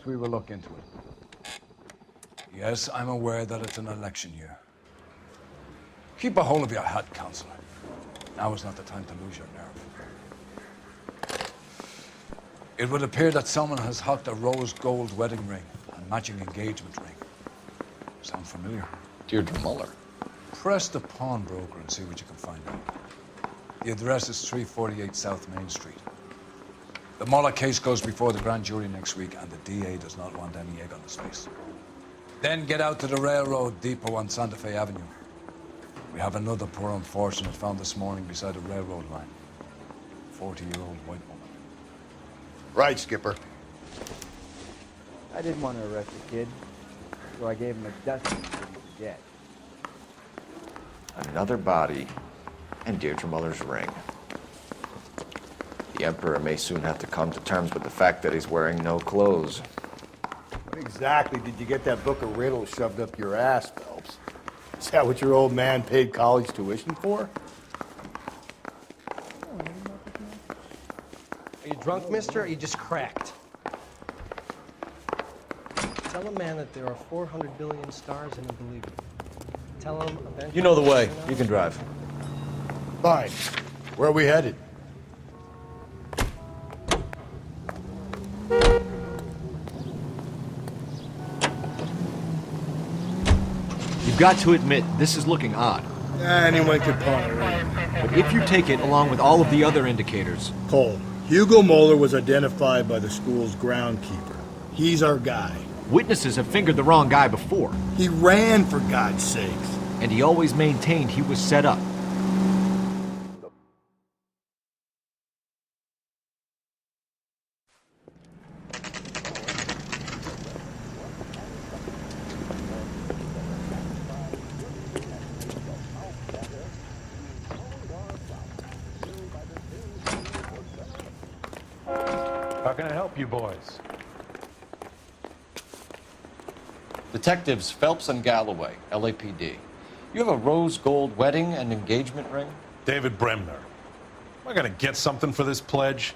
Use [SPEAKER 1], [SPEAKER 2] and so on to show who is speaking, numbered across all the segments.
[SPEAKER 1] we will look into it.
[SPEAKER 2] Yes, I'm aware that it's an election year. Keep a hold of your hat, Counselor. Now is not the time to lose your nerve. It would appear that someone has hocked a rose gold wedding ring and matching engagement ring. Sound familiar?
[SPEAKER 3] Deirdre Muller.
[SPEAKER 2] Press the pawnbroker and see what you can find out. The address is 348 South Main Street. The Muller case goes before the grand jury next week, and the DA does not want any egg on his face. Then get out to the railroad depot on Santa Fe Avenue. We have another poor unfortunate found this morning beside a railroad line. 40-year-old white woman.
[SPEAKER 4] Right, Skipper.
[SPEAKER 1] I didn't want to arrest the kid, so I gave him a dusting so he could forget.
[SPEAKER 3] Another body and Deirdre Muller's ring. The Emperor may soon have to come to terms with the fact that he's wearing no clothes.
[SPEAKER 4] What exactly did you get that book of riddles shoved up your ass, Phelps? Is that what your old man paid college tuition for?
[SPEAKER 5] Are you drunk, mister, or are you just cracked? Tell a man that there are 400 billion stars and he'll believe it. Tell him eventually...
[SPEAKER 3] You know the way. You can drive.
[SPEAKER 4] Fine. Where are we headed?
[SPEAKER 6] You've got to admit, this is looking odd.
[SPEAKER 4] Anyone could pawn a ring.
[SPEAKER 6] But if you take it along with all of the other indicators...
[SPEAKER 4] Cole, Hugo Moeller was identified by the school's groundkeeper. He's our guy.
[SPEAKER 6] Witnesses have fingered the wrong guy before.
[SPEAKER 4] He ran, for God's sakes.
[SPEAKER 6] And he always maintained he was set up.
[SPEAKER 7] How can I help you boys?
[SPEAKER 3] Detectives Phelps and Galloway, LAPD. You have a rose gold wedding and engagement ring?
[SPEAKER 7] David Bremner. Am I gonna get something for this pledge?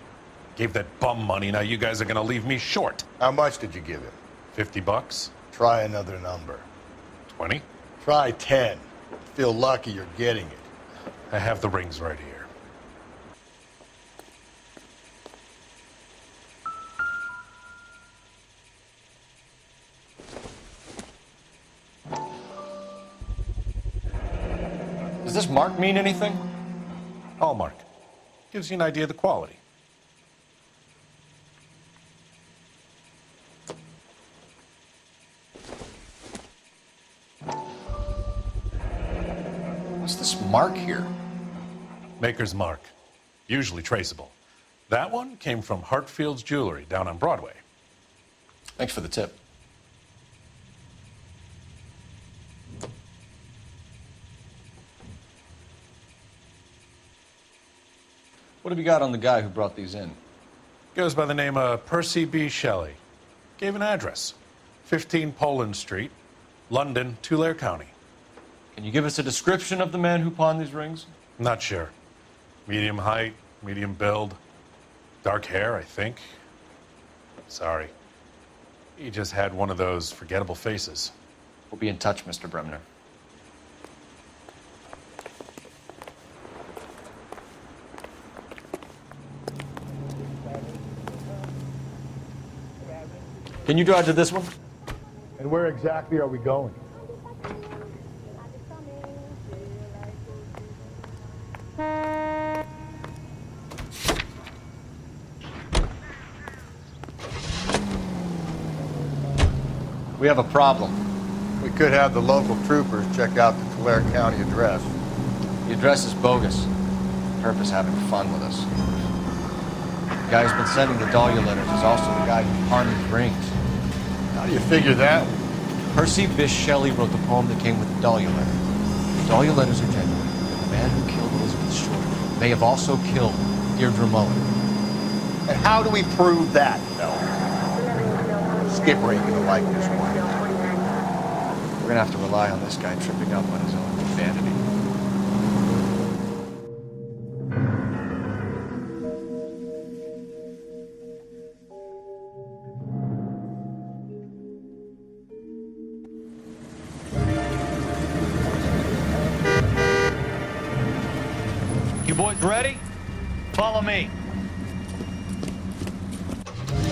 [SPEAKER 7] Gave that bum money, now you guys are gonna leave me short.
[SPEAKER 4] How much did you give him?
[SPEAKER 7] $50?
[SPEAKER 4] Try another number.
[SPEAKER 7] 20?
[SPEAKER 4] Try 10. Feel lucky you're getting it.
[SPEAKER 7] I have the rings right here.
[SPEAKER 3] Does this mark mean anything?
[SPEAKER 7] Hallmark. Gives you an idea of the quality.
[SPEAKER 3] What's this mark here?
[SPEAKER 7] Maker's mark. Usually traceable. That one came from Hartfield's Jewelry down on Broadway.
[SPEAKER 3] Thanks for the tip. What have you got on the guy who brought these in?
[SPEAKER 7] Goes by the name of Percy B. Shelley. Gave an address. 15 Poland Street, London, Tulare County.
[SPEAKER 3] Can you give us a description of the man who pawned these rings?
[SPEAKER 7] Not sure. Medium height, medium build. Dark hair, I think. Sorry. He just had one of those forgettable faces.
[SPEAKER 3] We'll be in touch, Mr. Bremner. Can you drive to this one?
[SPEAKER 4] And where exactly are we going?
[SPEAKER 3] We have a problem.
[SPEAKER 4] We could have the local troopers check out the Tulare County address.
[SPEAKER 3] The address is bogus. Herb is having fun with us. The guy who's been sending the Dahlia letters is also the guy who pawned these rings.
[SPEAKER 4] How do you figure that?
[SPEAKER 3] Percy Bysshe Shelley wrote the poem that came with the Dahlia letter. The Dahlia letters are genuine, and the man who killed Elizabeth Short may have also killed Deirdre Muller.
[SPEAKER 4] And how do we prove that, Phil? Skipper ain't gonna like this one.
[SPEAKER 3] We're gonna have to rely on this guy tripping up on his own vanity.
[SPEAKER 6] boys ready? Follow me.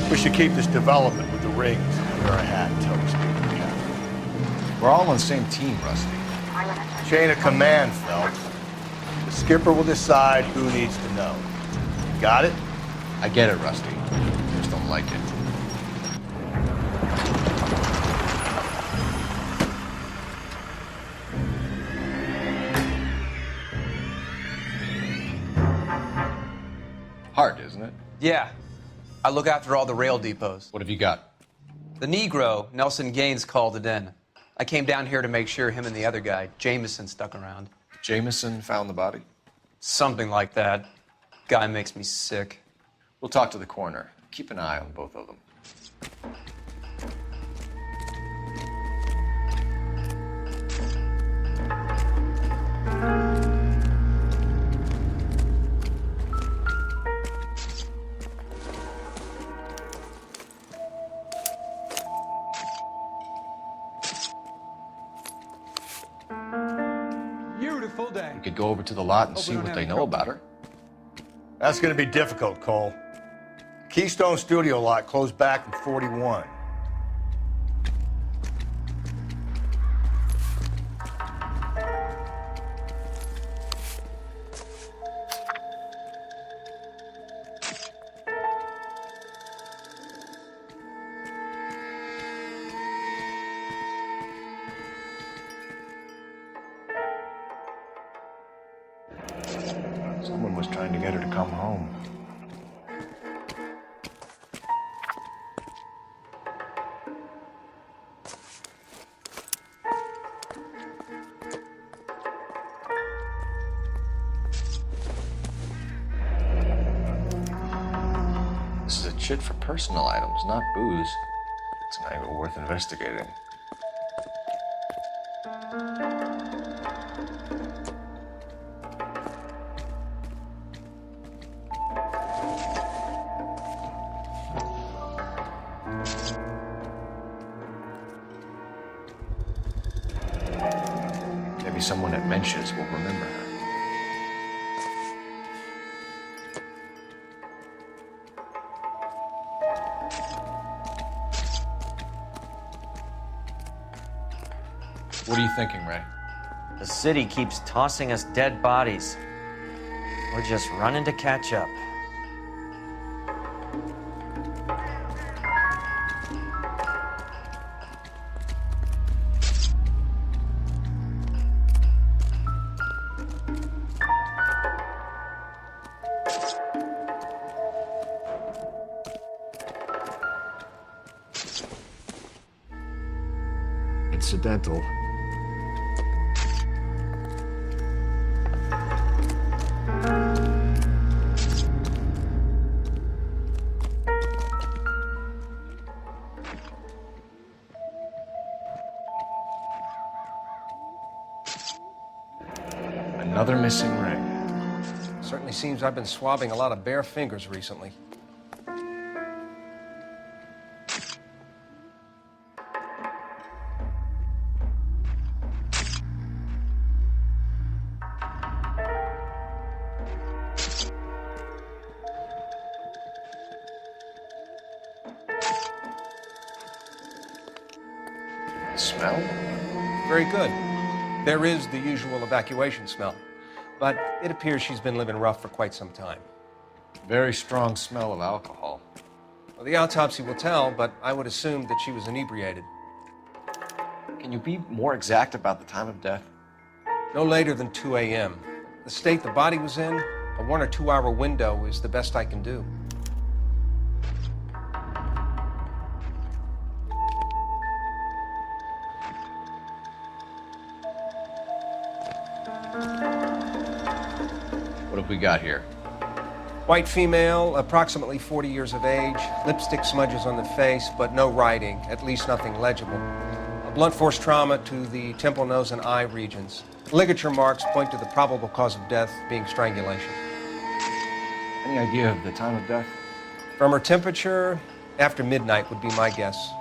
[SPEAKER 4] We should keep this development with the rings under our hat until we speak to the captain.
[SPEAKER 3] We're all on the same team, Rusty.
[SPEAKER 4] Chain of command, Phelps. The skipper will decide who needs to know. Got it?
[SPEAKER 3] I get it, Rusty. I just don't like it. Hard, isn't it?
[SPEAKER 8] Yeah. I look after all the rail depots.
[SPEAKER 3] What have you got?
[SPEAKER 8] The Negro, Nelson Gaines, called it in. I came down here to make sure him and the other guy, Jameson, stuck around.
[SPEAKER 3] Jameson found the body?
[SPEAKER 8] Something like that. Guy makes me sick.
[SPEAKER 3] We'll talk to the coroner. Keep an eye on both of them.
[SPEAKER 5] Beautiful day.
[SPEAKER 3] We could go over to the lot and see what they know about her.
[SPEAKER 4] That's going to be difficult, Cole. Keystone Studio lot closed back in 41.
[SPEAKER 3] Someone was trying to get her to come home. This is a chit for personal items, not booze. It's an angle worth investigating. Maybe someone at Mensch's will remember her. What are you thinking, Ray?
[SPEAKER 9] The city keeps tossing us dead bodies. We're just running to catch up.
[SPEAKER 3] Incidental. Another missing ring.
[SPEAKER 5] Certainly seems I've been swabbing a lot of bare fingers recently.
[SPEAKER 3] Smell?
[SPEAKER 5] Very good. There is the usual evacuation smell, but it appears she's been living rough for quite some time.
[SPEAKER 3] Very strong smell of alcohol.
[SPEAKER 5] Well, the autopsy will tell, but I would assume that she was inebriated.
[SPEAKER 3] Can you be more exact about the time of death?
[SPEAKER 5] No later than 2 a.m. The state the body was in, a 1 or 2 hour window is the best I can do.
[SPEAKER 3] What have we got here?
[SPEAKER 5] White female, approximately 40 years of age, lipstick smudges on the face, but no writing, at least nothing legible. A blunt force trauma to the temple, nose, and eye regions. Ligature marks point to the probable cause of death being strangulation.
[SPEAKER 3] Any idea of the time of death?
[SPEAKER 5] From her temperature, after midnight would be my guess.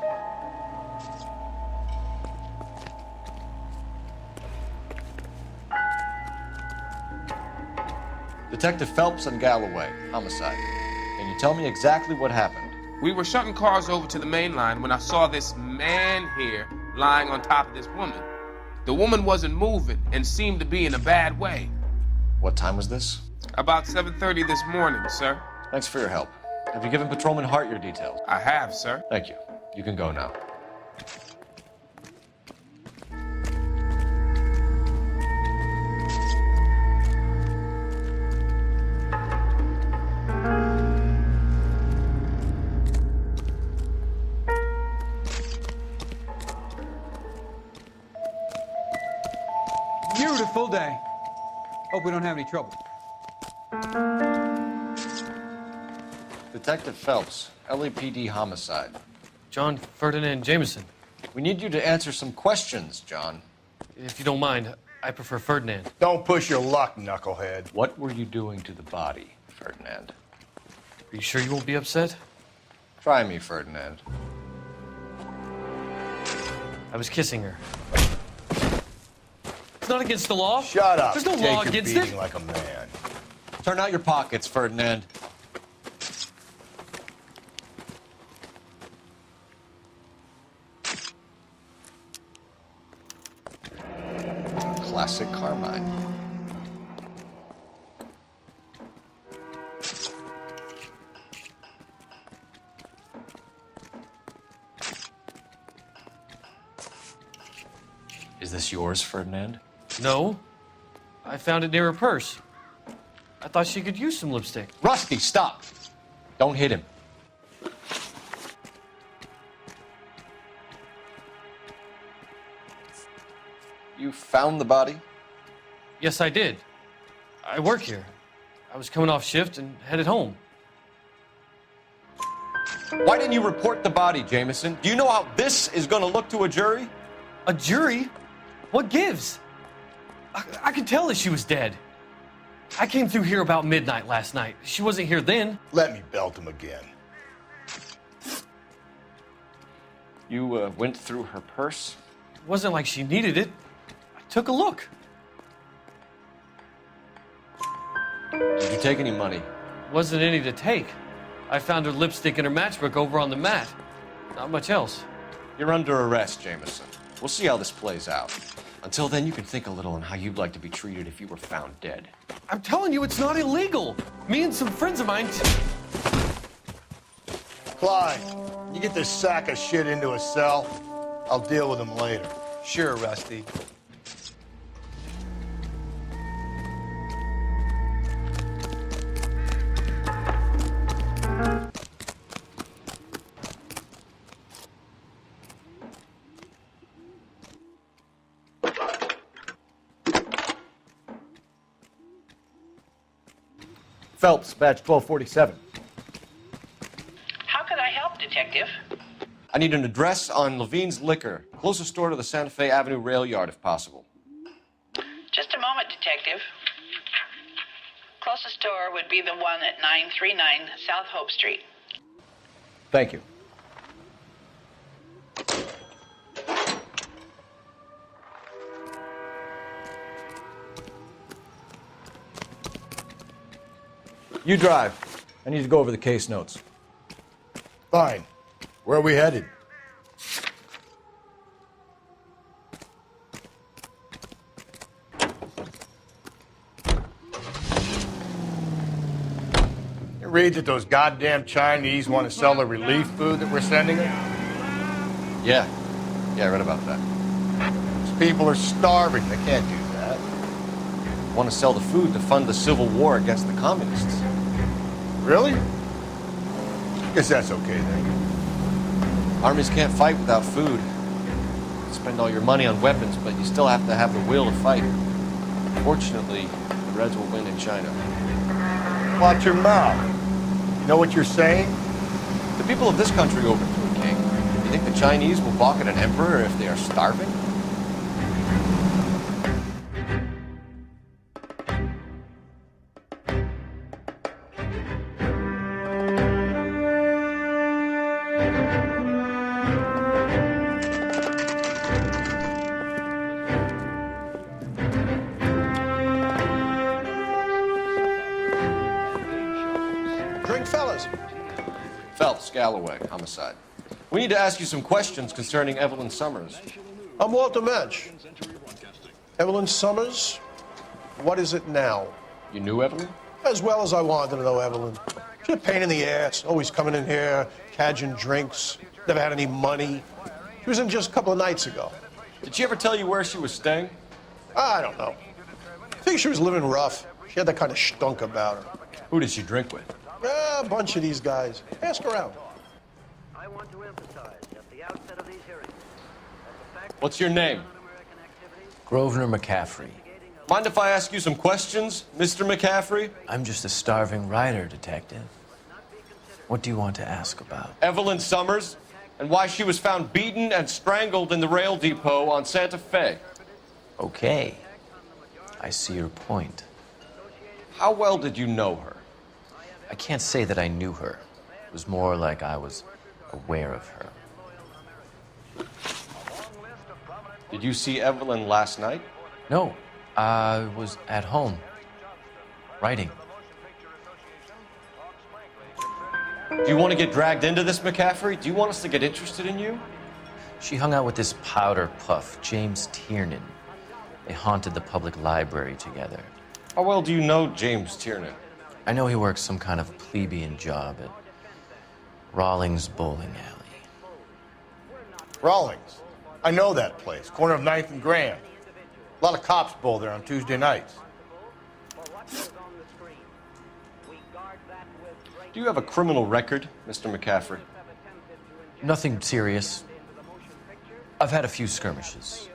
[SPEAKER 3] The Detective Phelps and Galloway, homicide. Can you tell me exactly what happened?
[SPEAKER 10] We were shutting cars over to the main line when I saw this man here lying on top of this woman. The woman wasn't moving and seemed to be in a bad way.
[SPEAKER 3] What time was this?
[SPEAKER 10] About 7:30 this morning, sir.
[SPEAKER 3] Thanks for your help. Have you given Patrolman Hart your details?
[SPEAKER 10] I have, sir.
[SPEAKER 3] Thank you. You can go now.
[SPEAKER 11] Beautiful day. Hope we don't have any trouble.
[SPEAKER 3] Detective Phelps, LAPD homicide.
[SPEAKER 12] John Ferdinand Jameson.
[SPEAKER 3] We need you to answer some questions, John.
[SPEAKER 12] If you don't mind, I prefer Ferdinand.
[SPEAKER 4] Don't push your luck, knucklehead.
[SPEAKER 3] What were you doing to the body, Ferdinand?
[SPEAKER 12] Are you sure you won't be upset?
[SPEAKER 3] Try me, Ferdinand.
[SPEAKER 12] I was kissing her. It's not against the law.
[SPEAKER 4] Shut up.
[SPEAKER 12] There's no
[SPEAKER 4] Take
[SPEAKER 12] law
[SPEAKER 4] your
[SPEAKER 12] against
[SPEAKER 4] beating
[SPEAKER 12] it.
[SPEAKER 4] like a man.
[SPEAKER 3] Turn out your pockets, Ferdinand. Classic Carmine. Is this yours, Ferdinand?
[SPEAKER 12] No. I found it near her purse. I thought she could use some lipstick.
[SPEAKER 3] Rusty, stop! Don't hit him. You found the body?
[SPEAKER 12] Yes, I did. I work here. I was coming off shift and headed home.
[SPEAKER 3] Why didn't you report the body, Jameson? Do you know how this is going to look to a jury?
[SPEAKER 12] A jury? What gives? I could tell that she was dead. I came through here about midnight last night. She wasn't here then.
[SPEAKER 4] Let me belt him again.
[SPEAKER 3] You went through her purse?
[SPEAKER 12] It wasn't like she needed it. I took a look.
[SPEAKER 3] Did you take any money?
[SPEAKER 12] Wasn't any to take. I found her lipstick and her matchbook over on the mat. Not much else.
[SPEAKER 3] You're under arrest, Jameson. We'll see how this plays out. Until then, you can think a little on how you'd like to be treated if you were found dead.
[SPEAKER 12] I'm telling you, it's not illegal. Me and some friends of mine...
[SPEAKER 4] Clyde, you get this sack of shit into a cell. I'll deal with him later.
[SPEAKER 5] Sure, Rusty.
[SPEAKER 1] Phelps, badge 1247.
[SPEAKER 13] How can I help, Detective?
[SPEAKER 3] I need an address on Levine's Liquor. Closest store to the Santa Fe Avenue rail yard, if possible.
[SPEAKER 13] Just a moment, Detective. Closest store would be the one at 939 South Hope Street.
[SPEAKER 1] Thank you. You drive. I need to go over the case notes.
[SPEAKER 4] Fine. Where are we headed? You read that those goddamn Chinese want to sell the relief food that we're sending them?
[SPEAKER 3] Yeah. Yeah, I read about that.
[SPEAKER 4] These people are starving. They can't do that.
[SPEAKER 3] Want to sell the food to fund the civil war against the communists.
[SPEAKER 4] Really? Guess that's okay then.
[SPEAKER 3] Armies can't fight without food. You spend all your money on weapons, but you still have to have the will to fight. Fortunately, the Reds will win in China.
[SPEAKER 4] Watch your mouth. You know what you're saying?
[SPEAKER 3] The people of this country overthrew a king. You think the Chinese will balk at an emperor if they are starving? Phelps, Galloway, homicide. We need to ask you some questions concerning Evelyn Summers.
[SPEAKER 14] I'm Walter Mensch. Evelyn Summers? What is it now?
[SPEAKER 3] You knew Evelyn?
[SPEAKER 14] As well as I wanted to know Evelyn. She's a pain in the ass, always coming in here, cadging drinks, never had any money. She was in just a couple of nights ago.
[SPEAKER 3] Did she ever tell you where she was staying?
[SPEAKER 14] I don't know. I think she was living rough. She had that kind of stunk about her.
[SPEAKER 3] Who did she drink with?
[SPEAKER 14] A bunch of these guys. Ask around.
[SPEAKER 15] I want to emphasize at the outset of these hearings that the fact
[SPEAKER 3] What's your name?
[SPEAKER 16] Grosvenor McCaffrey.
[SPEAKER 3] Mind if I ask you some questions, Mr. McCaffrey?
[SPEAKER 16] I'm just a starving writer, Detective. What do you want to ask about?
[SPEAKER 3] Evelyn Summers, and why she was found beaten and strangled in the rail depot on Santa Fe.
[SPEAKER 16] Okay. I see your point.
[SPEAKER 3] How well did you know her?
[SPEAKER 16] I can't say that I knew her. It was more like I was aware of her.
[SPEAKER 3] Did you see Evelyn last night?
[SPEAKER 16] No, I was at home, writing.
[SPEAKER 3] Do you want to get dragged into this, McCaffrey? Do you want us to get interested in you?
[SPEAKER 16] She hung out with this powder puff, James Tiernan. They haunted the public library together.
[SPEAKER 3] How well do you know James Tiernan?
[SPEAKER 16] I know he works some kind of plebeian job at Rawlings Bowling Alley.
[SPEAKER 4] Rawlings. I know that place. Corner of 9th and Grand. A lot of cops bowl there on Tuesday nights.
[SPEAKER 3] Do you have a criminal record, Mr. McCaffrey?
[SPEAKER 16] Nothing serious. I've had a few skirmishes.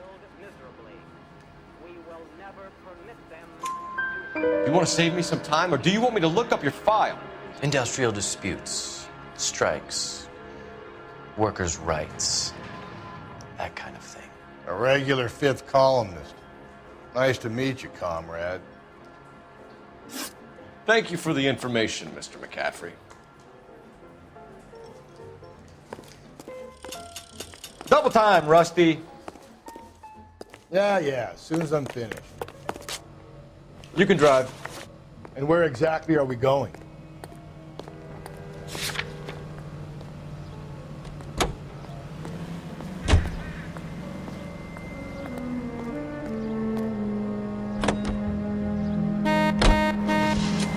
[SPEAKER 3] You want to save me some time, or do you want me to look up your file?
[SPEAKER 16] Industrial disputes, strikes, workers' rights, that kind of thing.
[SPEAKER 4] A regular fifth columnist. Nice to meet you, comrade.
[SPEAKER 3] Thank you for the information, Mr. McCaffrey.
[SPEAKER 6] Double time, Rusty.
[SPEAKER 4] Yeah, as soon as I'm finished.
[SPEAKER 6] You can drive.
[SPEAKER 4] And where exactly are we going?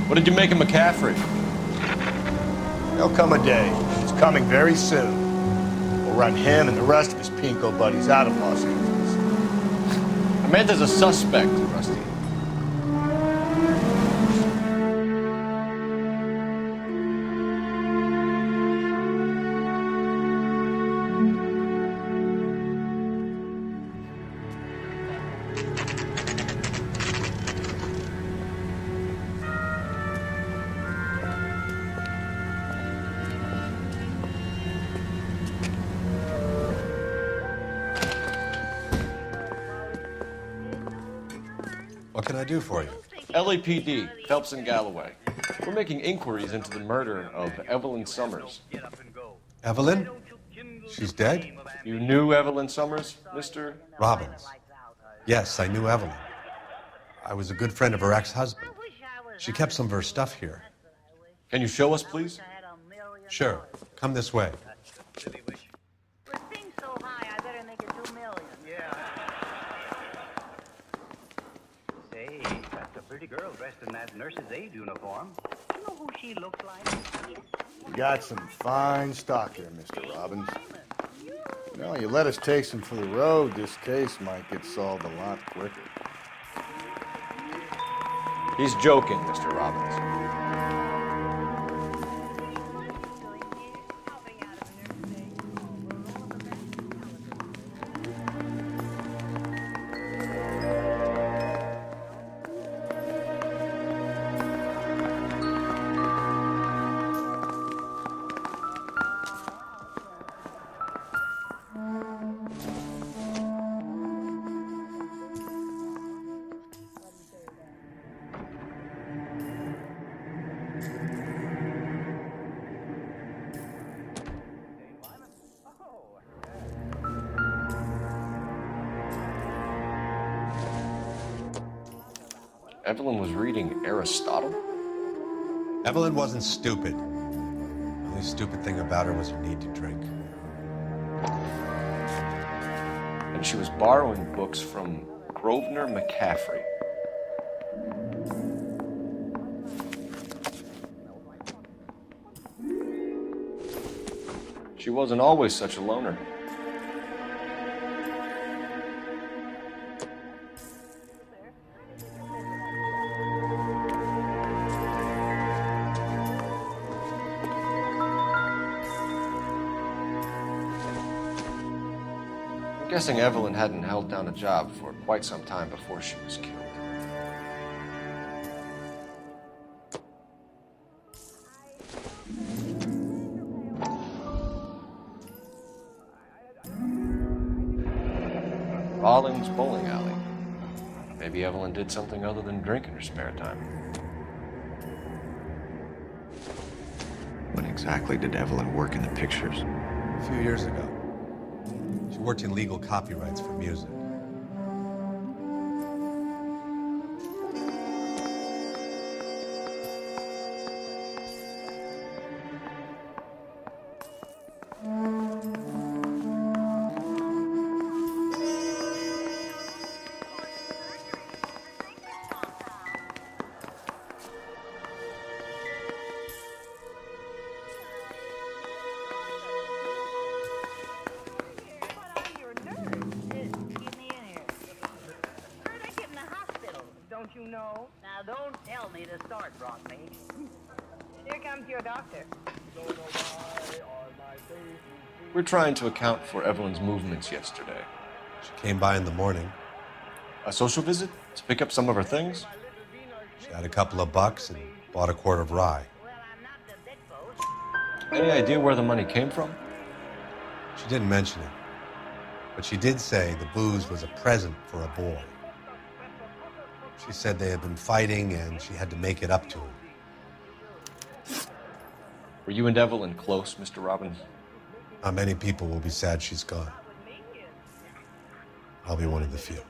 [SPEAKER 3] What did you make of McCaffrey?
[SPEAKER 4] There'll come a day. It's coming very soon. We'll run him and the rest of his pinko buddies out of Los Angeles.
[SPEAKER 3] I meant as a suspect, Rusty.
[SPEAKER 17] What can I do for you?
[SPEAKER 3] LAPD, Phelps and Galloway. We're making inquiries into the murder of Evelyn Summers.
[SPEAKER 17] Evelyn? She's dead?
[SPEAKER 3] You knew Evelyn Summers, Mr.
[SPEAKER 17] Robbins. Yes, I knew Evelyn. I was a good friend of her ex-husband. She kept some of her stuff here.
[SPEAKER 3] Can you show us, please?
[SPEAKER 17] Sure. Come this way.
[SPEAKER 15] Say, that's a pretty girl dressed in that nurse's aide uniform. You know who she looks like?
[SPEAKER 4] You got some fine stock here, Mr. Robbins. You know, you let us take some for the road, this case might get solved a lot quicker.
[SPEAKER 3] He's joking, Mr. Robbins. Evelyn was reading Aristotle?
[SPEAKER 17] Evelyn wasn't stupid. The only stupid thing about her was her need to drink.
[SPEAKER 3] And she was borrowing books from Grosvenor McCaffrey. She wasn't always such a loner. I'm guessing Evelyn hadn't held down a job for quite some time before she was killed. Rawlings Bowling Alley. Maybe Evelyn did something other than drink in her spare time.
[SPEAKER 18] When exactly did Evelyn work in the pictures?
[SPEAKER 17] A few years ago. She worked in legal copyrights for music.
[SPEAKER 19] Don't you know? Now, don't tell me the start brought me. Here comes your doctor.
[SPEAKER 3] We're trying to account for Evelyn's movements yesterday.
[SPEAKER 17] She came by in the morning.
[SPEAKER 3] A social visit? To pick up some of her things?
[SPEAKER 17] She had a couple of bucks and bought a quart of rye.
[SPEAKER 3] Any idea where the money came from?
[SPEAKER 17] She didn't mention it. But she did say the booze was a present for a boy. She said they had been fighting and she had to make it up to him.
[SPEAKER 3] Were you and Evelyn close, Mr. Robbins?
[SPEAKER 17] Not many people will be sad she's gone. I'll be one of the few.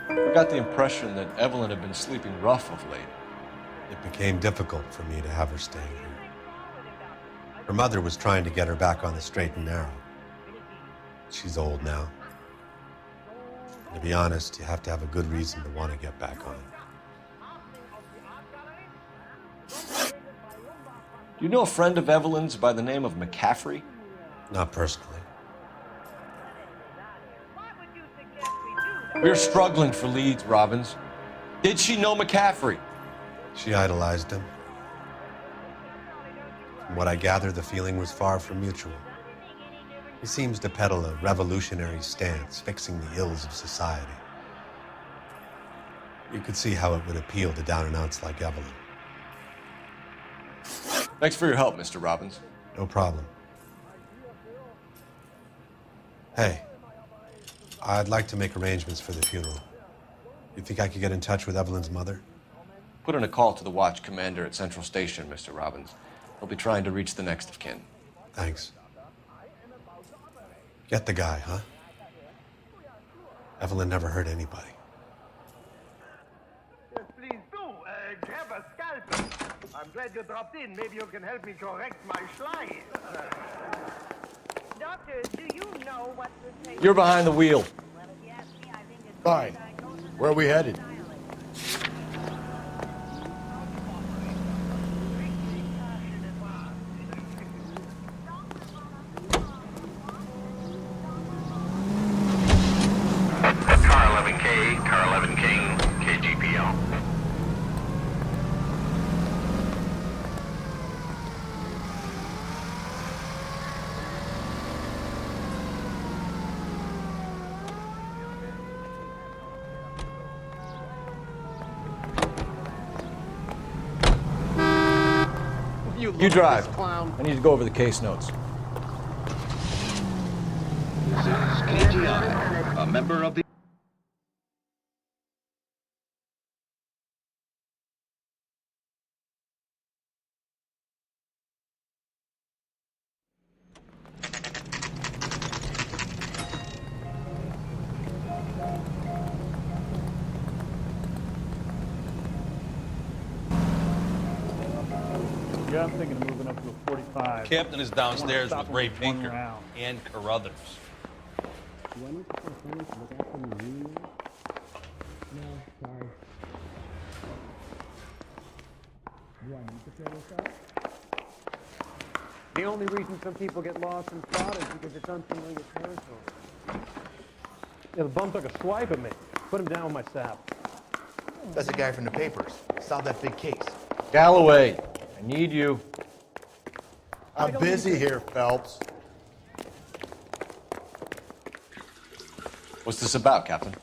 [SPEAKER 3] I got the impression that Evelyn had been sleeping rough of late.
[SPEAKER 17] It became difficult for me to have her staying here. Her mother was trying to get her back on the straight and narrow. She's old now. And to be honest, you have to have a good reason to want to get back on.
[SPEAKER 3] Do you know a friend of Evelyn's by the name of McCaffrey?
[SPEAKER 17] Not personally.
[SPEAKER 3] We're struggling for leads, Robbins. Did she know McCaffrey?
[SPEAKER 17] She idolized him. From what I gather, the feeling was far from mutual. He seems to peddle a revolutionary stance, fixing the ills of society. You could see how it would appeal to down-and-outs like Evelyn.
[SPEAKER 3] Thanks for your help, Mr. Robbins.
[SPEAKER 17] No problem. Hey, I'd like to make arrangements for the funeral. You think I could get in touch with Evelyn's mother?
[SPEAKER 3] Put in a call to the watch commander at Central Station, Mr. Robbins. He'll be trying to reach the next of kin.
[SPEAKER 17] Thanks. Get the guy, huh? Evelyn never hurt anybody.
[SPEAKER 19] Yes, please do. Grab a scalpel. I'm glad you dropped in. Maybe you can help me correct my slide. Doctor, do you know what to take?
[SPEAKER 3] You're behind the wheel.
[SPEAKER 4] Fine. Where are we headed?
[SPEAKER 15] Car 11K, Car 11 King, KGPL.
[SPEAKER 3] You drive.
[SPEAKER 6] I need to go over the case notes.
[SPEAKER 15] This is KGI, a member of the...
[SPEAKER 20] Yeah, I'm thinking of moving up to a 45.
[SPEAKER 21] Captain is downstairs with Ray Pinker
[SPEAKER 20] round.
[SPEAKER 21] and Carruthers.
[SPEAKER 22] Do I need to call someone to look after me really? No, sorry. Do I need to fill this out?
[SPEAKER 1] The only reason some people get lost in thought is because it's unfamiliar territory.
[SPEAKER 12] Yeah, the bum took a swipe at me. Put him down with my saddle.
[SPEAKER 23] That's the guy from the papers. Solved that big case.
[SPEAKER 3] Galloway, I need you.
[SPEAKER 4] I'm busy here, Phelps.
[SPEAKER 3] What's this about, Captain?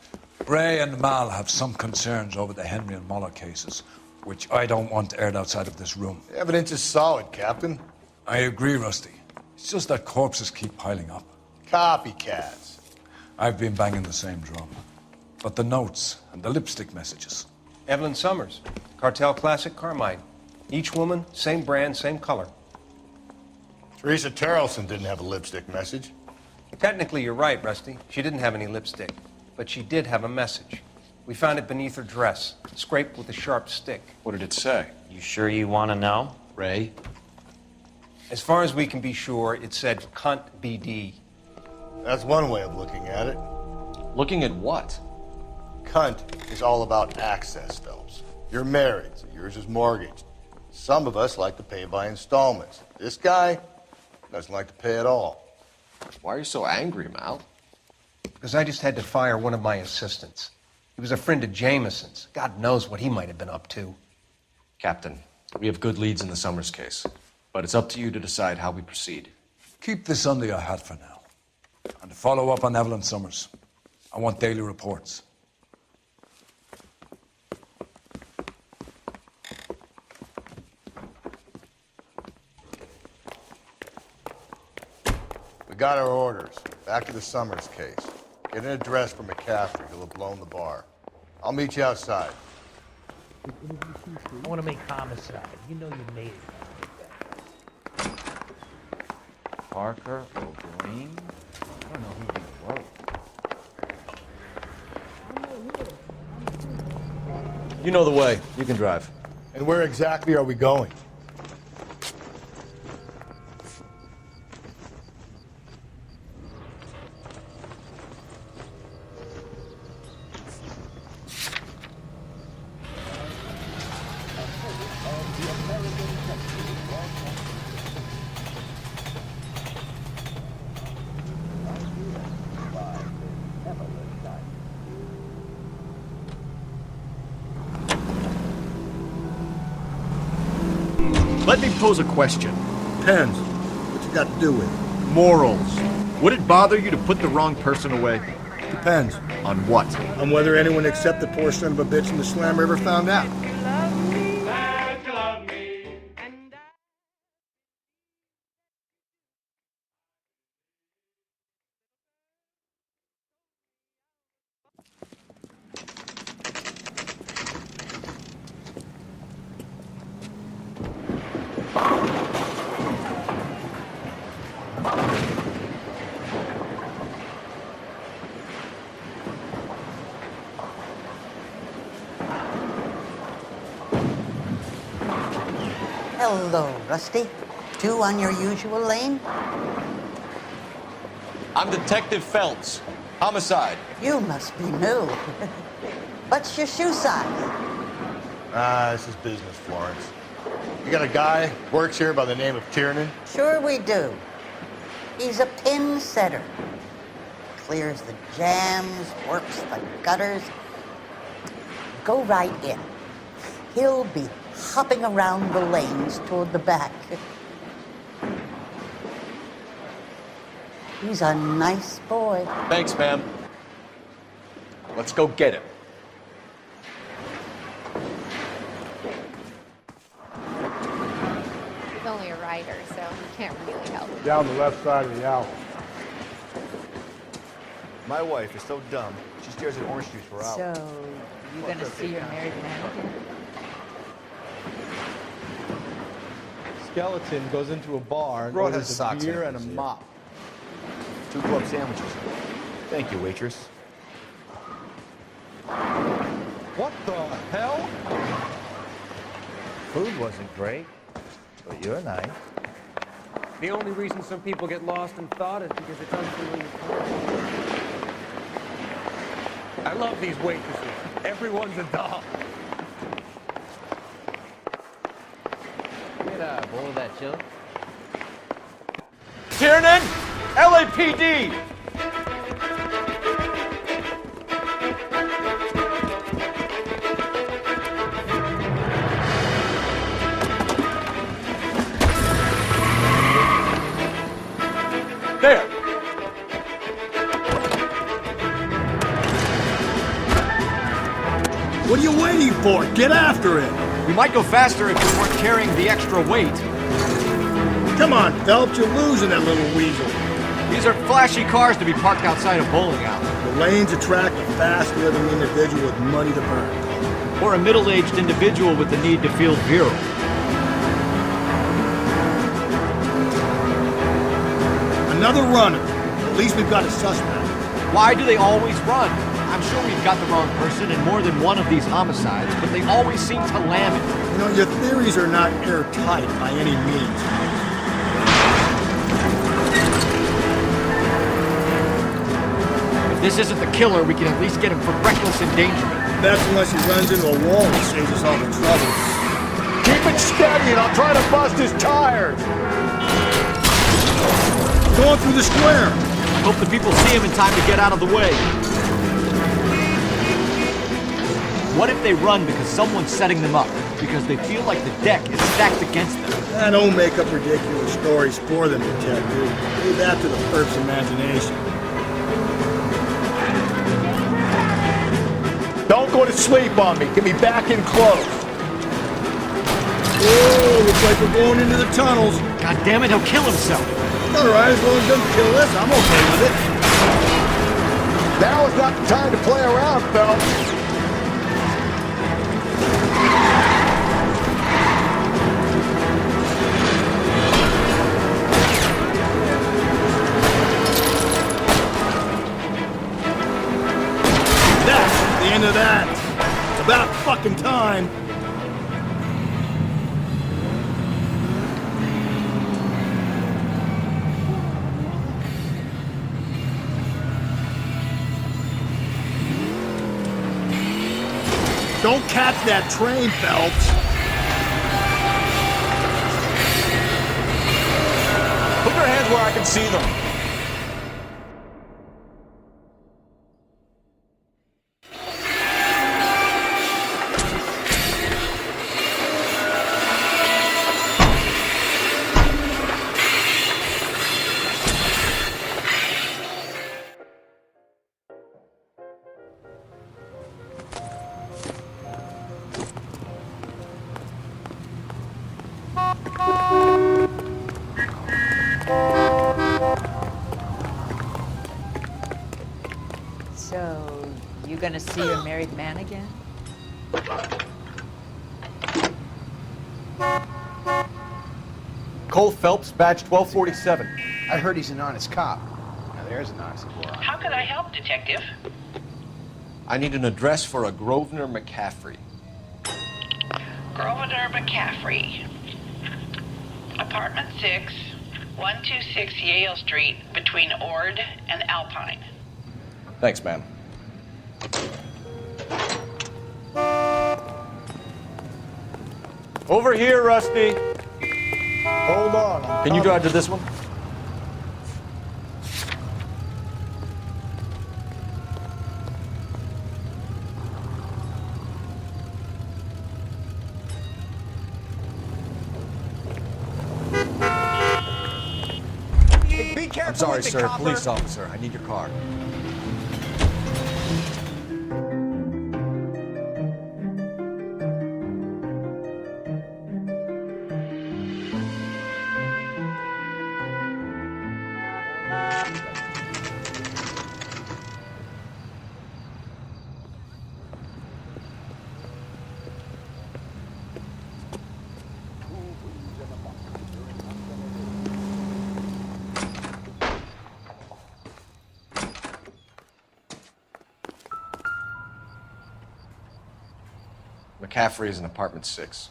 [SPEAKER 2] Ray and Mal have some concerns over the Henry and Muller cases, which I don't want aired outside of this room.
[SPEAKER 4] The evidence is solid, Captain.
[SPEAKER 2] I agree, Rusty. It's just that corpses keep piling up.
[SPEAKER 4] Copycats.
[SPEAKER 2] I've been banging the same drum. But the notes and the lipstick messages.
[SPEAKER 5] Evelyn Summers, Cartel Classic Carmine. Each woman, same brand, same color.
[SPEAKER 4] Teresa Terrelson didn't have a lipstick message.
[SPEAKER 5] Technically, you're right, Rusty. She didn't have any lipstick, but she did have a message. We found it beneath her dress, scraped with a sharp stick.
[SPEAKER 3] What did it say?
[SPEAKER 9] You sure you want to know?
[SPEAKER 3] Ray?
[SPEAKER 5] As far as we can be sure, it said cunt BD.
[SPEAKER 4] That's one way of looking at it.
[SPEAKER 3] Looking at what?
[SPEAKER 4] Cunt is all about access, Phelps. You're married, so yours is mortgaged. Some of us like to pay by installments. This guy doesn't like to pay at all.
[SPEAKER 3] Why are you so angry, Mal?
[SPEAKER 5] Because I just had to fire one of my assistants. He was a friend of Jameson's. God knows what he might have been up to.
[SPEAKER 3] Captain, we have good leads in the Summers case, but it's up to you to decide how we proceed.
[SPEAKER 2] Keep this under your hat for now. And to follow up on Evelyn Summers, I want daily reports.
[SPEAKER 4] We got our orders. Back to the Summers case. Get an address for McCaffrey. He'll have blown the bar. I'll meet you outside.
[SPEAKER 22] I want to make homicide. You know you made it.
[SPEAKER 16] Parker O'Green? I don't know who he was.
[SPEAKER 3] You know the way. You can drive.
[SPEAKER 4] And where exactly are we going?
[SPEAKER 6] Let me pose a question.
[SPEAKER 4] Depends. What you got to do with it?
[SPEAKER 6] Morals. Would it bother you to put the wrong person away?
[SPEAKER 4] Depends.
[SPEAKER 6] On what?
[SPEAKER 4] On whether anyone except the poor son of a bitch in the Slammer ever found out.
[SPEAKER 24] Hello, Rusty. Two on your usual lane?
[SPEAKER 3] I'm Detective Phelps. Homicide.
[SPEAKER 24] You must be new. What's your shoe size?
[SPEAKER 4] This is business, Florence. You got a guy works here by the name of Tiernan?
[SPEAKER 24] Sure we do. He's a pin setter. Clears the jams, works the gutters. Go right in. He'll be hopping around the lanes toward the back. He's a nice boy.
[SPEAKER 3] Thanks, ma'am. Let's go get him.
[SPEAKER 25] He's only a rider, so he can't really help.
[SPEAKER 4] Down the left side of the alley.
[SPEAKER 23] My wife is so dumb, she stares at orange juice for hours.
[SPEAKER 25] So, you gonna see your married man again?
[SPEAKER 11] Skeleton goes into a bar and
[SPEAKER 23] Brought his
[SPEAKER 11] orders a
[SPEAKER 23] socks
[SPEAKER 11] beer
[SPEAKER 23] in
[SPEAKER 11] and a
[SPEAKER 23] this year.
[SPEAKER 11] mop.
[SPEAKER 23] 2 club sandwiches. Thank you, waitress.
[SPEAKER 11] What the hell?
[SPEAKER 1] Food wasn't great.
[SPEAKER 23] But you're nice.
[SPEAKER 11] The only reason some people get lost in thought is because it's unfamiliar. I love these waitresses. Everyone's a doll.
[SPEAKER 22] Get a bowl of that chill.
[SPEAKER 6] Tiernan, LAPD. There.
[SPEAKER 7] What are you waiting for? Get after it!
[SPEAKER 6] We might go faster if we weren't carrying the extra weight.
[SPEAKER 7] Come on, Phelps, you're losing that little weasel.
[SPEAKER 6] These are flashy cars to be parked outside a bowling alley.
[SPEAKER 7] The lanes attract a fast-living individual with money to burn.
[SPEAKER 6] Or a middle-aged individual with the need to feel virile.
[SPEAKER 7] Another runner. At least we've got a suspect.
[SPEAKER 6] Why do they always run? I'm sure we've got the wrong person in more than one of these homicides, but they always seem to lam it.
[SPEAKER 7] You know, your theories are not airtight by any means.
[SPEAKER 6] If this isn't the killer, we can at least get him for reckless endangerment.
[SPEAKER 7] That's unless he runs into a wall and saves us all the trouble.
[SPEAKER 23] Keep it steady and I'll try to bust his tires.
[SPEAKER 7] Going through the square.
[SPEAKER 6] Hope the people see him in time to get out of the way. What if they run because someone's setting them up? Because they feel like the deck is stacked against them?
[SPEAKER 7] Don't make up ridiculous stories for them, detective. Leave that to the perp's imagination.
[SPEAKER 23] Don't go to sleep on me. Get me back in close.
[SPEAKER 7] Oh, looks like we're going into the tunnels.
[SPEAKER 6] God damn it, he'll kill himself.
[SPEAKER 7] All right, as long as he doesn't kill us, I'm okay with it.
[SPEAKER 23] Now is not the time to play around, Phelps.
[SPEAKER 7] That's the end of that. It's about fucking time. Don't catch that train, Phelps.
[SPEAKER 23] Put your hands where I can see them.
[SPEAKER 25] So, you gonna see your married man again?
[SPEAKER 21] Cole Phelps, badge 1247.
[SPEAKER 23] I heard he's an honest cop. Now there's an oxymoron.
[SPEAKER 19] How could I help, Detective?
[SPEAKER 21] I need an address for a Grosvenor McCaffrey.
[SPEAKER 19] Grosvenor McCaffrey. Apartment 6, 126 Yale Street, between Ord and Alpine.
[SPEAKER 21] Thanks, ma'am. Over here, Rusty.
[SPEAKER 23] Hold on.
[SPEAKER 21] Can you drive to this one?
[SPEAKER 23] Hey, be careful.
[SPEAKER 6] I'm sorry,
[SPEAKER 23] with the
[SPEAKER 6] sir.
[SPEAKER 23] copper.
[SPEAKER 6] Police officer, I need your car.
[SPEAKER 21] McCaffrey is in apartment 6.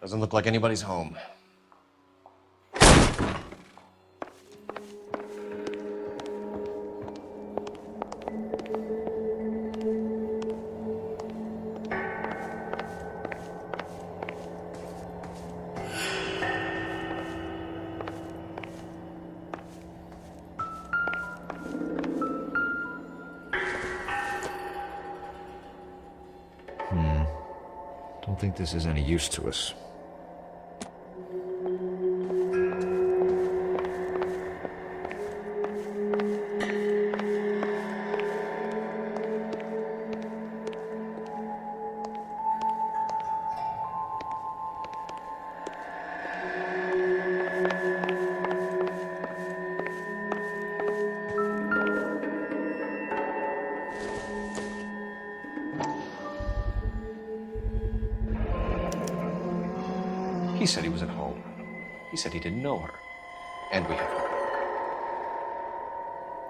[SPEAKER 21] Doesn't look like anybody's home. Don't think this is any use to us. He said he was at home. He said he didn't know her. And we have her.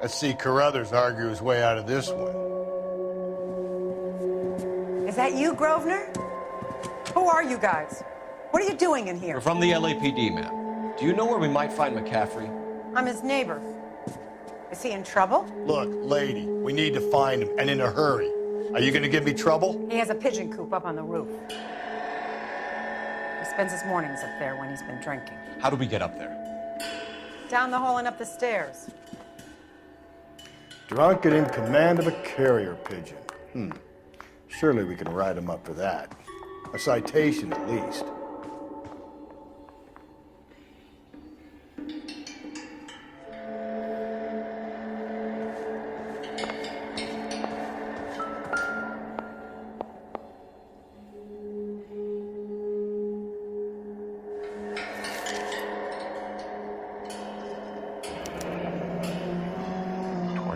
[SPEAKER 4] Let's see Carruthers argue his way out of this one.
[SPEAKER 8] Is that you, Grosvenor? Who are you guys? What are you doing in here?
[SPEAKER 21] We're from the LAPD, ma'am. Do you know where we might find McCaffrey?
[SPEAKER 8] I'm his neighbor. Is he in trouble?
[SPEAKER 4] Look, lady, we need to find him, and in a hurry. Are you gonna give me trouble?
[SPEAKER 8] He has a pigeon coop up on the roof. He spends his mornings up there when he's been drinking.
[SPEAKER 21] How do we get up there?
[SPEAKER 8] Down the hall and up the stairs.
[SPEAKER 4] Drunk and in command of a carrier pigeon. Surely we can write him up for that. A citation, at least.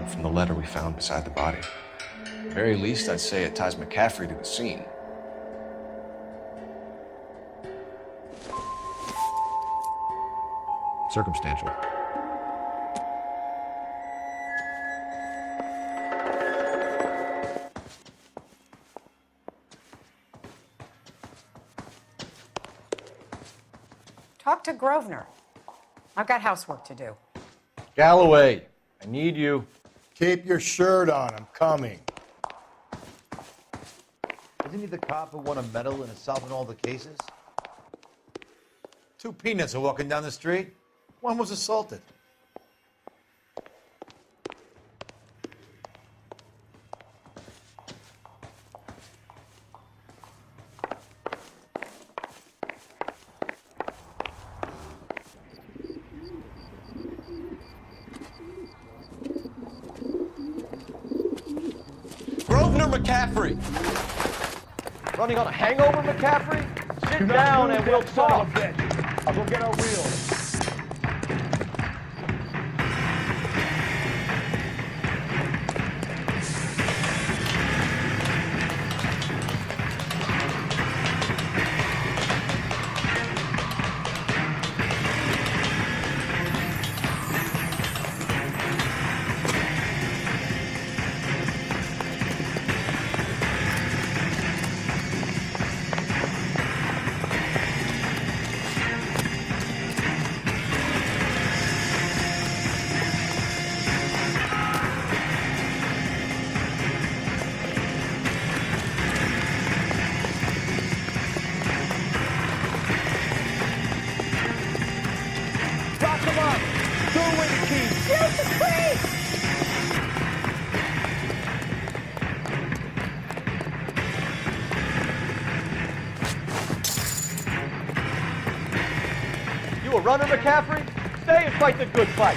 [SPEAKER 21] From the letter we found beside the body. At the very least, I'd say it ties McCaffrey to the scene. Circumstantial.
[SPEAKER 8] Talk to Grosvenor. I've got housework to do.
[SPEAKER 21] Galloway, I need you.
[SPEAKER 4] Keep your shirt on, I'm coming.
[SPEAKER 6] Isn't he the cop who won a medal in solving all the cases?
[SPEAKER 10] Two peanuts are walking down the street. One was assaulted.
[SPEAKER 21] McCaffrey! Running on a hangover, McCaffrey? Sit down and we'll talk.
[SPEAKER 23] I'll go get our wheels.
[SPEAKER 21] You a runner, McCaffrey? Stay and fight the good fight.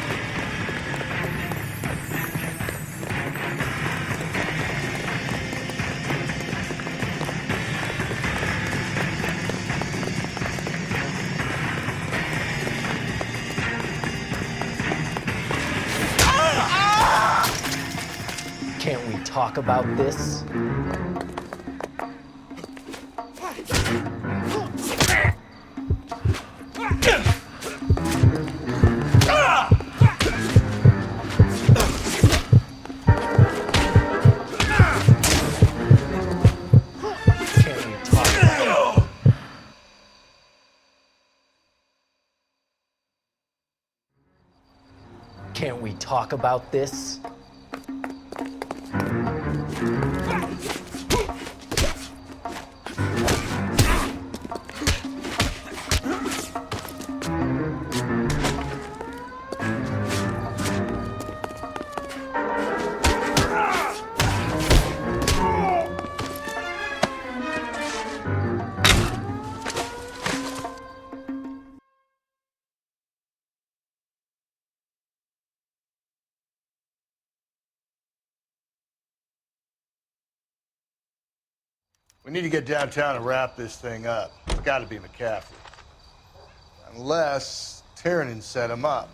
[SPEAKER 13] Can't we talk about this? Can't we talk about this?
[SPEAKER 4] We need to get downtown and wrap this thing up. It's got to be McCaffrey. Unless Tiernan set him up.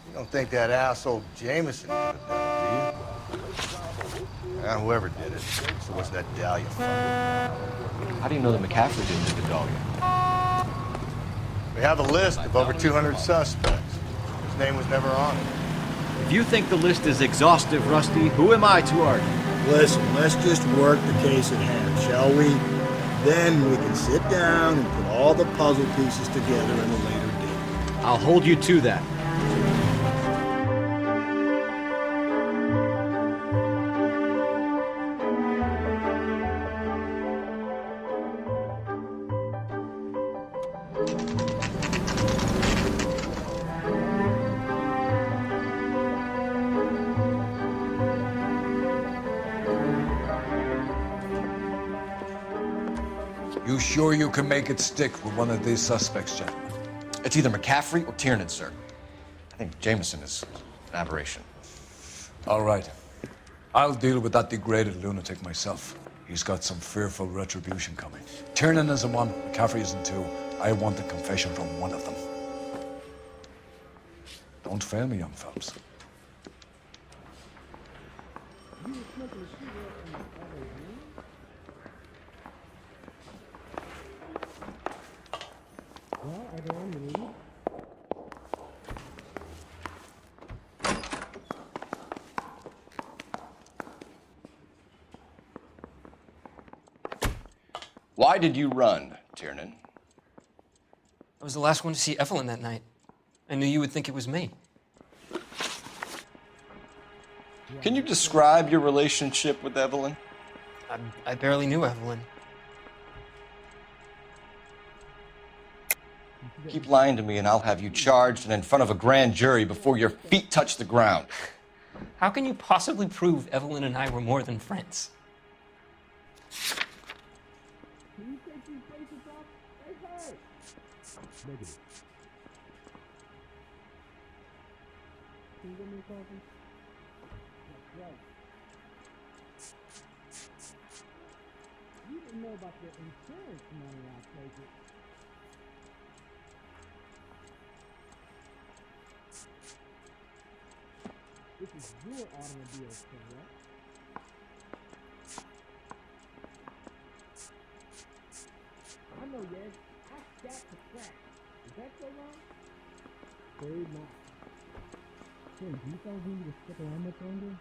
[SPEAKER 4] You don't think that asshole Jameson could have done it, do you? Whoever did it. So what's that Dahlia fucker?
[SPEAKER 21] How do you know that McCaffrey didn't do the Dahlia?
[SPEAKER 4] We have a list of over 200 suspects. His name was never on it.
[SPEAKER 6] If you think the list is exhaustive, Rusty, who am I to argue?
[SPEAKER 7] Listen, let's just work the case at hand, shall we? Then we can sit down and put all the puzzle pieces together in a later date.
[SPEAKER 6] I'll hold you to that.
[SPEAKER 2] You sure you can make it stick with one of these suspects, gentlemen?
[SPEAKER 21] It's either McCaffrey or Tiernan, sir. I think Jameson is an aberration.
[SPEAKER 2] All right. I'll deal with that degraded lunatic myself. He's got some fearful retribution coming. Tiernan isn't one, McCaffrey isn't two. I want a confession from one of them. Don't fail me, young Phelps.
[SPEAKER 22] Well, are they on the lead?
[SPEAKER 21] Why did you run, Tiernan?
[SPEAKER 12] I was the last one to see Evelyn that night. I knew you would think it was me.
[SPEAKER 21] Can you describe your relationship with Evelyn?
[SPEAKER 12] I barely knew Evelyn.
[SPEAKER 21] Keep lying to me and I'll have you charged and in front of a grand jury before your feet touch the ground.
[SPEAKER 12] How can you possibly prove Evelyn and I were more than friends?
[SPEAKER 22] Negative. Can you get me a coffee? That's right. You didn't know about the insurance money I take it. This is your automobile, correct? I know, yes. I got the crack. Is that so wrong? Very not. Tim, do you think we need to stick around much longer?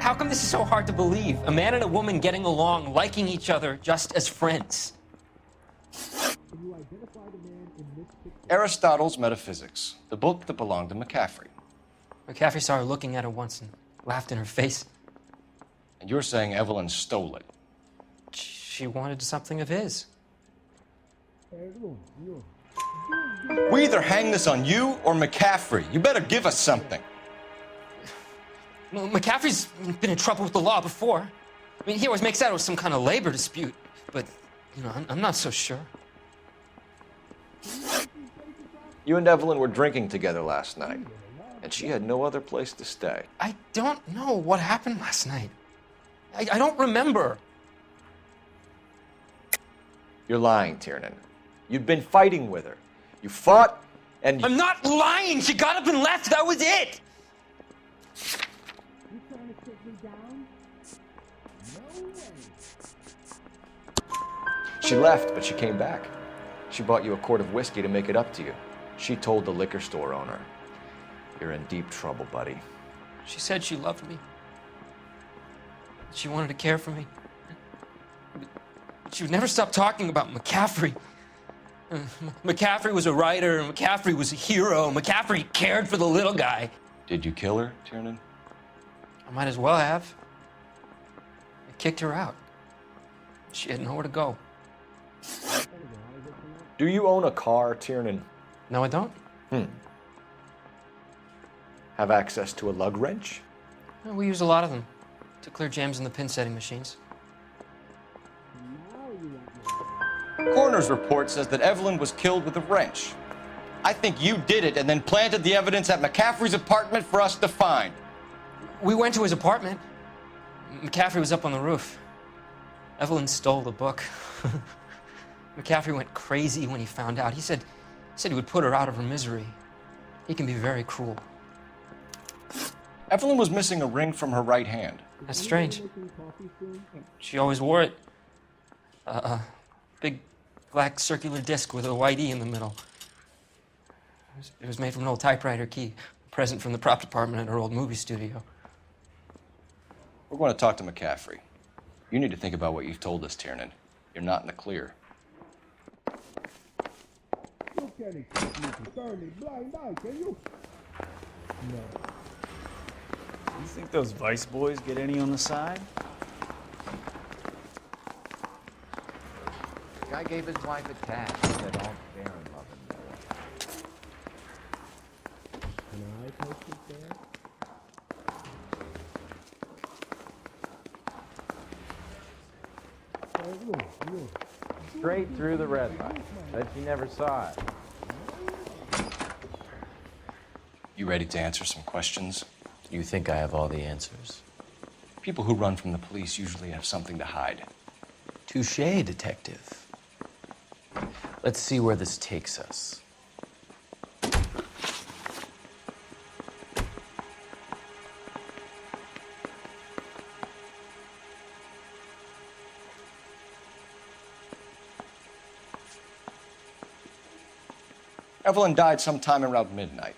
[SPEAKER 12] How come this is so hard to believe? A man and a woman getting along, liking each other, just as friends.
[SPEAKER 22] Can you identify the man in this picture?
[SPEAKER 21] Aristotle's Metaphysics, the book that belonged to McCaffrey.
[SPEAKER 12] McCaffrey saw her looking at her once and laughed in her face.
[SPEAKER 21] And you're saying Evelyn stole it.
[SPEAKER 12] She wanted something of his.
[SPEAKER 21] We either hang this on you or McCaffrey. You better give us something.
[SPEAKER 12] Well, McCaffrey's been in trouble with the law before. I mean, he always makes out it was some kind of labor dispute. But, you know, I'm not so sure.
[SPEAKER 21] You and Evelyn were drinking together last night, and she had no other place to stay.
[SPEAKER 12] I don't know what happened last night. I don't remember.
[SPEAKER 21] You're lying, Tiernan. You'd been fighting with her. You fought, and
[SPEAKER 12] I'm not lying! She got up and left! That was it!
[SPEAKER 22] You trying to kick me down? No way.
[SPEAKER 21] She left, but she came back. She bought you a quart of whiskey to make it up to you. She told the liquor store owner. You're in deep trouble, buddy.
[SPEAKER 12] She said she loved me. She wanted to care for me. She would never stop talking about McCaffrey. McCaffrey was a writer, McCaffrey was a hero, McCaffrey cared for the little guy.
[SPEAKER 21] Did you kill her, Tiernan?
[SPEAKER 12] I might as well have. I kicked her out. She had nowhere to go.
[SPEAKER 21] Do you own a car, Tiernan?
[SPEAKER 12] No, I don't.
[SPEAKER 21] Have access to a lug wrench?
[SPEAKER 12] Well, we use a lot of them to clear jams in the pin setting machines.
[SPEAKER 6] Coroner's report says that Evelyn was killed with a wrench. I think you did it and then planted the evidence at McCaffrey's apartment for us to find.
[SPEAKER 12] We went to his apartment. McCaffrey was up on the roof. Evelyn stole the book. McCaffrey went crazy when he found out. He said he would put her out of her misery. He can be very cruel.
[SPEAKER 21] Evelyn was missing a ring from her right hand.
[SPEAKER 12] That's strange. She always wore it. Big black circular disc with a white E in the middle. It was made from an old typewriter key, a present from the prop department at her old movie studio.
[SPEAKER 21] We're going to talk to McCaffrey. You need to think about what you've told us, Tiernan. You're not in the clear.
[SPEAKER 22] You can't expect me to turn a blind eye, can you? No.
[SPEAKER 14] You think those Vice boys get any on the side?
[SPEAKER 6] The guy gave his wife a tag. He said all fair and love and war.
[SPEAKER 22] Can I take it there?
[SPEAKER 1] Straight through the red light. Bet you never saw it.
[SPEAKER 21] You ready to answer some questions?
[SPEAKER 16] You think I have all the answers?
[SPEAKER 21] People who run from the police usually have something to hide.
[SPEAKER 16] Touché, detective. Let's see where this takes us.
[SPEAKER 21] Evelyn died sometime around midnight.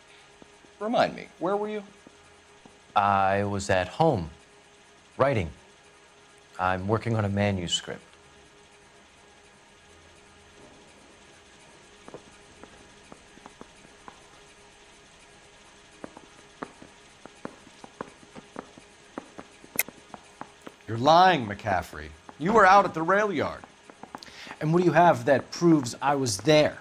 [SPEAKER 21] Remind me, where were you?
[SPEAKER 16] I was at home, writing. I'm working on a manuscript.
[SPEAKER 6] You're lying, McCaffrey. You were out at the rail yard.
[SPEAKER 13] And what do you have that proves I was there?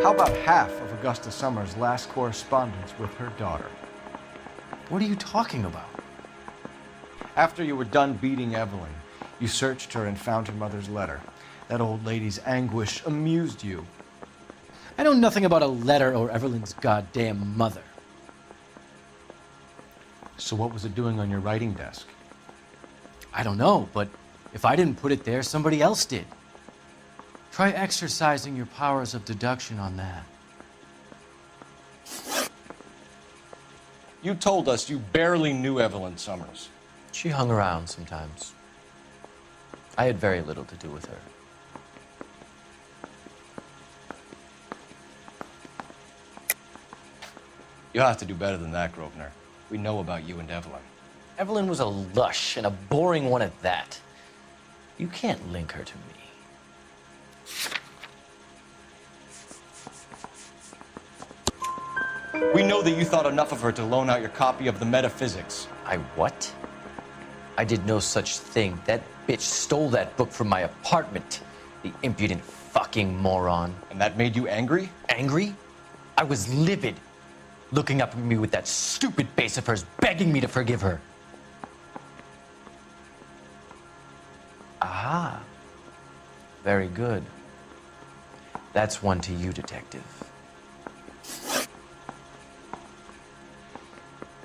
[SPEAKER 6] How about half of Augusta Summers' last correspondence with her daughter?
[SPEAKER 13] What are you talking about?
[SPEAKER 6] After you were done beating Evelyn, you searched her and found her mother's letter. That old lady's anguish amused you.
[SPEAKER 13] I know nothing about a letter or Evelyn's goddamn mother.
[SPEAKER 6] So what was it doing on your writing desk?
[SPEAKER 13] I don't know, but if I didn't put it there, somebody else did. Try exercising your powers of deduction on that.
[SPEAKER 21] You told us you barely knew Evelyn Summers.
[SPEAKER 16] She hung around sometimes. I had very little to do with her.
[SPEAKER 21] You'll have to do better than that, Grosvenor. We know about you and Evelyn.
[SPEAKER 16] Evelyn was a lush, and a boring one at that. You can't link her to me.
[SPEAKER 6] We know that you thought enough of her to loan out your copy of the Metaphysics.
[SPEAKER 16] I what? I did no such thing. That bitch stole that book from my apartment. The impudent fucking moron.
[SPEAKER 6] And that made you angry?
[SPEAKER 16] Angry? I was livid. Looking up at me with that stupid face of hers, begging me to forgive her. Aha. Very good. That's one to you, detective.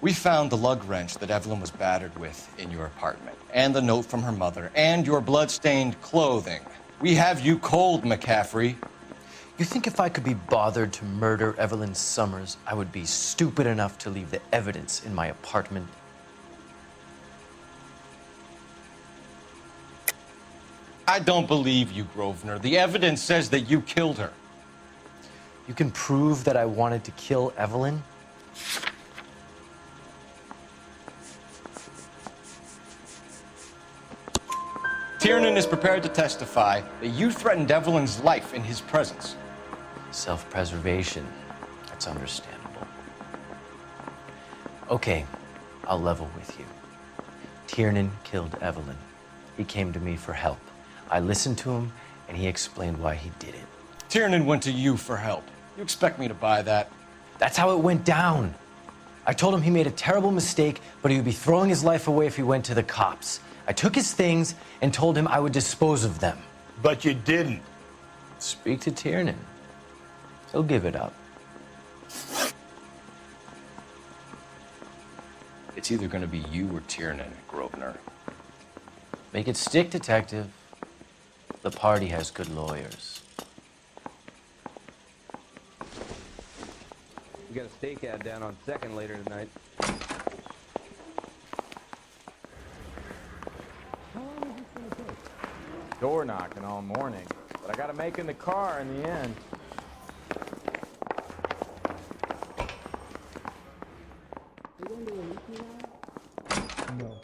[SPEAKER 6] We found the lug wrench that Evelyn was battered with in your apartment, and the note from her mother, and your blood-stained clothing. We have you cold, McCaffrey.
[SPEAKER 16] You think if I could be bothered to murder Evelyn Summers, I would be stupid enough to leave the evidence in my apartment?
[SPEAKER 6] I don't believe you, Grosvenor. The evidence says that you killed her.
[SPEAKER 16] You can prove that I wanted to kill Evelyn?
[SPEAKER 6] Tiernan is prepared to testify that you threatened Evelyn's life in his presence.
[SPEAKER 16] Self-preservation. That's understandable. Okay, I'll level with you. Tiernan killed Evelyn. He came to me for help. I listened to him, and he explained why he did it.
[SPEAKER 6] Tiernan went to you for help. You expect me to buy that?
[SPEAKER 16] That's how it went down. I told him he made a terrible mistake, but he would be throwing his life away if he went to the cops. I took his things and told him I would dispose of them.
[SPEAKER 4] But you didn't.
[SPEAKER 16] Speak to Tiernan. He'll give it up.
[SPEAKER 6] It's either going to be you or Tiernan, Grosvenor.
[SPEAKER 16] Make it stick, detective. The party has good lawyers.
[SPEAKER 11] We got a stakeout down on 2nd later tonight.
[SPEAKER 22] How long is this gonna take?
[SPEAKER 11] Door knocking all morning, but I gotta make in the car in the end.
[SPEAKER 22] No.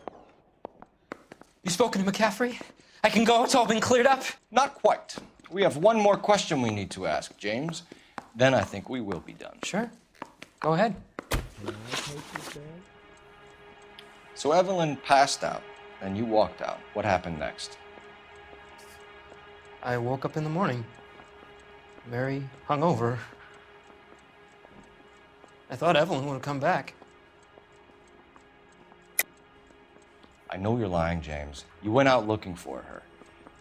[SPEAKER 12] You spoken to McCaffrey? I can go, it's all been cleared up?
[SPEAKER 6] Not quite. We have one more question we need to ask, James. Then I think we will be done.
[SPEAKER 12] Sure. Go ahead.
[SPEAKER 6] So Evelyn passed out, and you walked out. What happened next?
[SPEAKER 12] I woke up in the morning, very hungover. I thought Evelyn would have come back.
[SPEAKER 6] I know you're lying, James. You went out looking for her.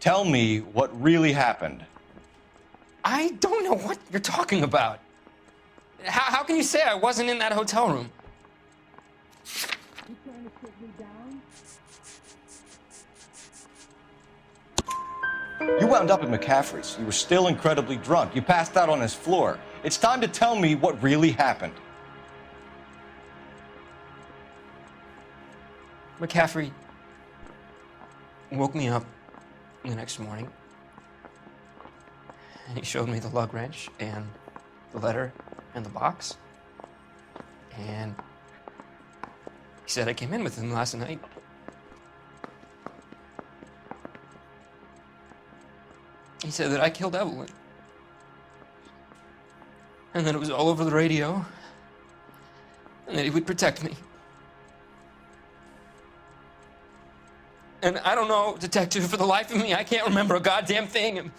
[SPEAKER 6] Tell me what really happened.
[SPEAKER 12] I don't know what you're talking about. How can you say I wasn't in that hotel room?
[SPEAKER 22] You trying to sit me down?
[SPEAKER 6] You wound up at McCaffrey's. You were still incredibly drunk. You passed out on his floor. It's time to tell me what really happened.
[SPEAKER 12] McCaffrey woke me up the next morning, and he showed me the lug wrench and the letter and the box, and he said I came in with him last night. He said that I killed Evelyn, and that it was all over the radio, and that he would protect me. And I don't know, detective, for the life of me, I can't remember a goddamn thing.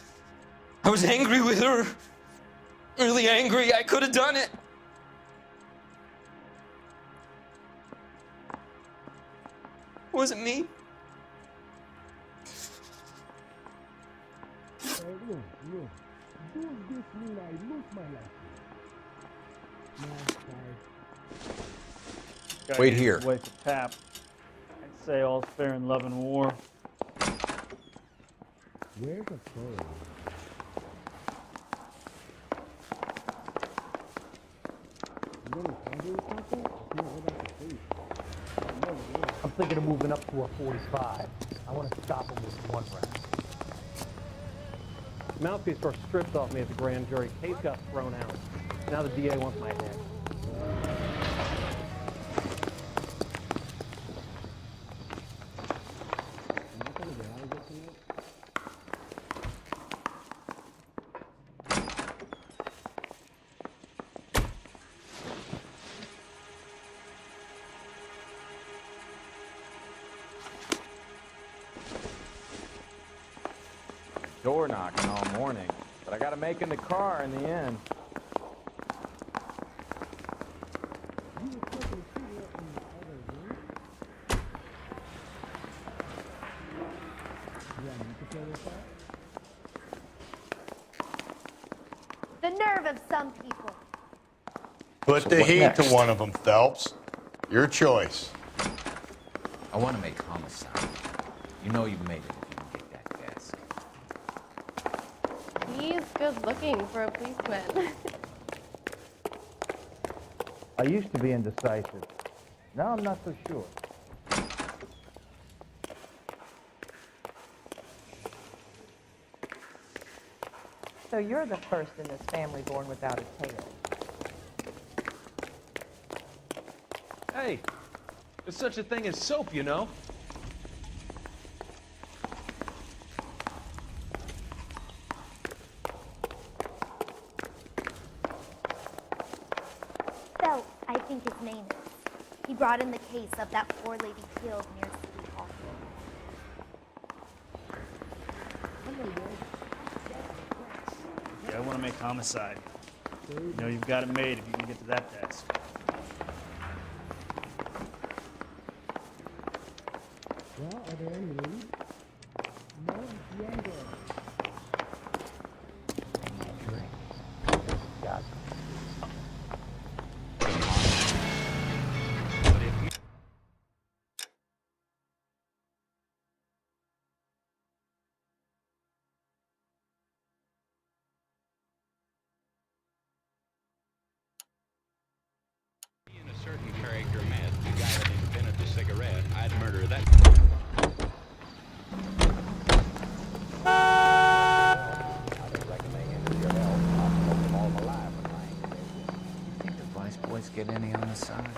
[SPEAKER 12] I was angry with her. Really angry. I could have done it. Was it me?
[SPEAKER 22] Look. Does this mean I lose my life?
[SPEAKER 6] Wait here.
[SPEAKER 14] Wait to tap. I'd say all's fair in love and war.
[SPEAKER 22] Where's the phone?
[SPEAKER 9] I'm thinking of moving up to a 45. I want to stop him with one round.
[SPEAKER 11] Mouthpiece were stripped off me at the grand jury. Case got thrown out. Now the DA wants my head. Door knocking all morning, but I gotta make in the car in the end.
[SPEAKER 15] The nerve of some people.
[SPEAKER 4] Put
[SPEAKER 6] So
[SPEAKER 4] the
[SPEAKER 6] what
[SPEAKER 4] heat
[SPEAKER 6] next?
[SPEAKER 4] to one of them, Phelps. Your choice.
[SPEAKER 13] I want to make homicide. You know you've made it if you can get that desk.
[SPEAKER 15] He's good looking for a policeman.
[SPEAKER 1] I used to be indecisive. Now I'm not so sure.
[SPEAKER 8] So you're the first in this family born without a tail.
[SPEAKER 11] Hey, there's such a thing as soap, you know.
[SPEAKER 15] I think his name is. He brought in the case of that poor lady killed near City Hall.
[SPEAKER 14] I want to make homicide. You know you've got it made if you can get to that desk.
[SPEAKER 22] Well, are there any leads? No, younger.
[SPEAKER 9] God.
[SPEAKER 5] In a certain character met the guy that invented the cigarette, I'd murder that.
[SPEAKER 11] Think the vice boys get any on the side?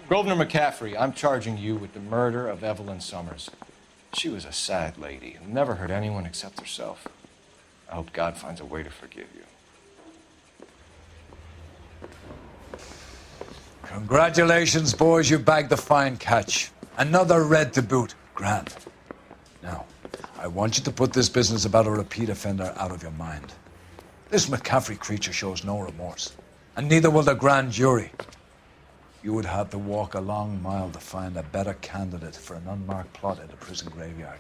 [SPEAKER 6] Grosvenor McCaffrey, I'm charging you with the murder of Evelyn Summers. She was a sad lady who never hurt anyone except herself. I hope God finds a way to forgive you.
[SPEAKER 2] Congratulations, boys, you bagged the fine catch. Another red to boot. Grand. Now, I want you to put this business about a repeat offender out of your mind. This McCaffrey creature shows no remorse, and neither will the grand jury. You would have to walk a long mile to find a better candidate for an unmarked plot in the prison graveyard.